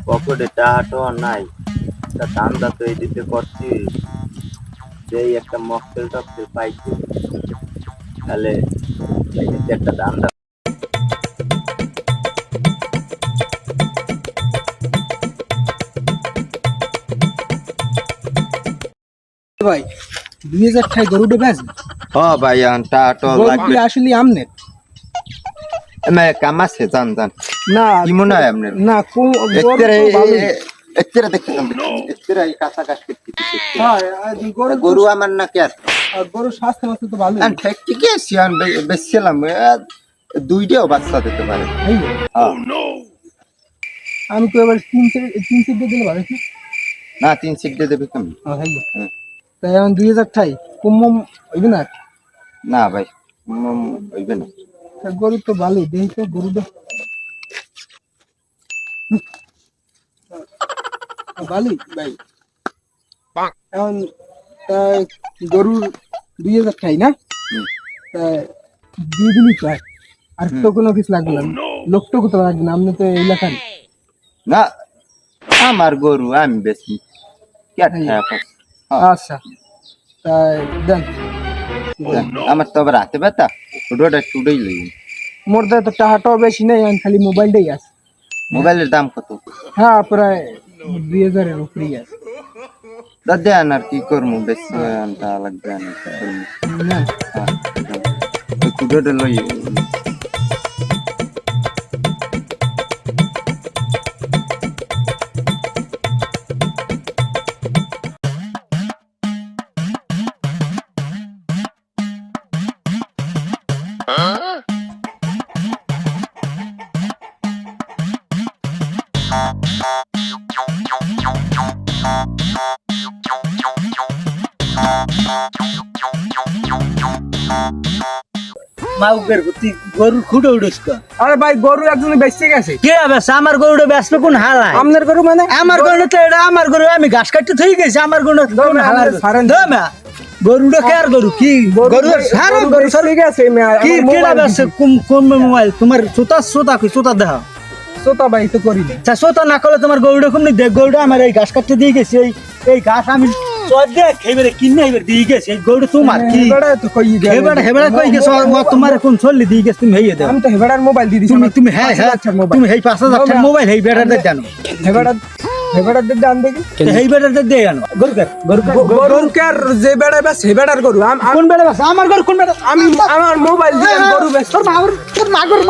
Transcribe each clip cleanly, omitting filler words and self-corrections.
পকেটে টাকাটো নাই, তা ধান্দা তো এই দিতে করছি, যেই একটা মক্কেল টক্কেল পাইছি, তাহলে এই দিতে একটা ধান্দা। ভাই 2000 টাকা গরুটা বেচ হ ভাই এখন টাকাটো লাগবে। আসলে আমনের কামাচ্ছে জান জান না কি মনে হয় আপনার? না এত্তেরে দেখতে এত্তেরে এই কাঁচা কাশ করতে গরু গরু আমার না কে আর গরু স্বাস্থ্য মাত্র তো ভালো ঠিকই আছে বেচছিলাম দুইটাও বাচ্চা দিতে পারে। হ্যাঁ। আমি তো এবার তিন সিট দিয়ে দিলে ভালো কি না 3 সিট দিয়ে দেবে কেমন? তাই এখন 2000 টাই কম হইবে না না ভাই হইবে না। গরু তো ভালোই দেখি তো গরুটা ভালোই ভাই এখন গরুর 2000 টাই না দিয়ে দিলি চাই আর তো কোনো কিছু লাগবে না লোকটা কোথাও লাগবে না আপনি তো এলাকার না আমার গরু আমি বেশি আচ্ছা তাই দেন আমার তো আবার হাতে ব্যথা ওটা টুডেই লই। মোর তো টাকাটাও বেশি নেই আমি খালি মোবাইলটাই আছে। মোবাইলের দাম কত? হ্যাঁ প্রায় 2000 এর উপরেই আছে। দেন আর কি করবো বেশি লাগবে না টুডেটা লই। মাউকের প্রতি গরু খুঁড়ে উঠেছ আরে ভাই গরু একজন বেঁচে গেছে কে বেশ আমার গরুটা ব্যস্ত কোন হালায় আপনার গরু মানে আমার গরু তো এটা আমার গরু আমি ঘাস কাটতে থই গেছি আমার গরু কোন হালায় সারেন গরুটা কে আর গরু কি গরু সারা গরু সরে গেছে কি কেডা বেশ কোন মোবাইল তোমার সোতা কি সোতা দাও সোতা ভাই তো করি না আচ্ছা সোতা না করলে তোমার গরুটা কোন দেখ গরুটা আমার এই ঘাস কাটতে দিয়ে গেছি এই ঘাস আমি চোদ্দে খেবেরে কিনে এবার দিয়ে গেছে এই গরুটা তোমার কি হেবাড়া তো কই গে হেবাড়া কই গেছে তোমার কোন চললি দিয়ে গেছে তুমি হেইয়ে দাও আমি তো হেবাড়ার মোবাইল দি দিছি তুমি হ্যাঁ তুমি এই 5000 টাকার মোবাইল হেই বেটারদের জানো হেবাড়ার দিতে আন দেখি হেই বেটারদের দিয়ে আনো গরু কার যে বেড়া বাস হেবাড়ার গরু কোন বেটা বাস আমার গরু কোন বেটা আমি আমার মোবাইল দিয়ে গরু বাস তোর মা গরু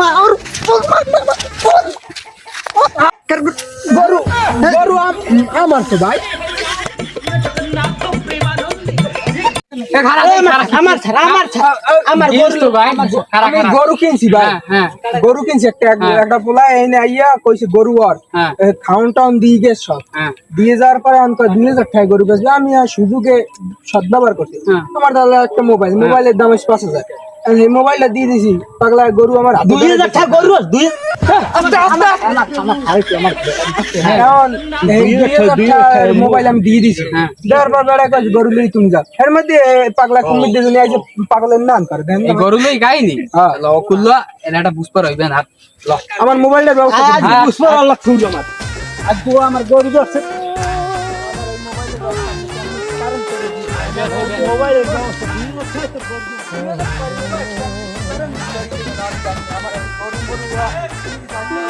গরু আমার তো ভাই আমার গরু তো ভাই আমি গরু কিনছি ভাই গরু কিনছি একটা পোলা এনে আইয়া কইছে গরু আর খাউন টাউন দিয়ে গেছে সব দিয়ে যাওয়ার পরে অন্ত 2000 টাকা গরু বেচবে আমি আর সুযোগে সদ্ব্যবহার করছি আমার দাদা একটা মোবাইলের দাম 5000 এই মোবাইলটা দিয়ে দিছি পাগলা গরু আমার 2000 টাকা গরু 2 মোবাইল আমি দিয়ে দিছি দেওয়ার পর বেড়া কাজ গরু লই তুমি যাও এর মধ্যে পাগলা কুমির দিয়ে আইছে পাগলের নাম করে দেন গরু লই গাইনি ল কুল্লা এনাটা বুঝপার হইবেন হাত ল আমার মোবাইলটা ব্যবস্থা বুঝবো আল্লাহ খুঁজ আমার আর তো আমার গরু আছে মোবাইলের ব্যবস্থা আমার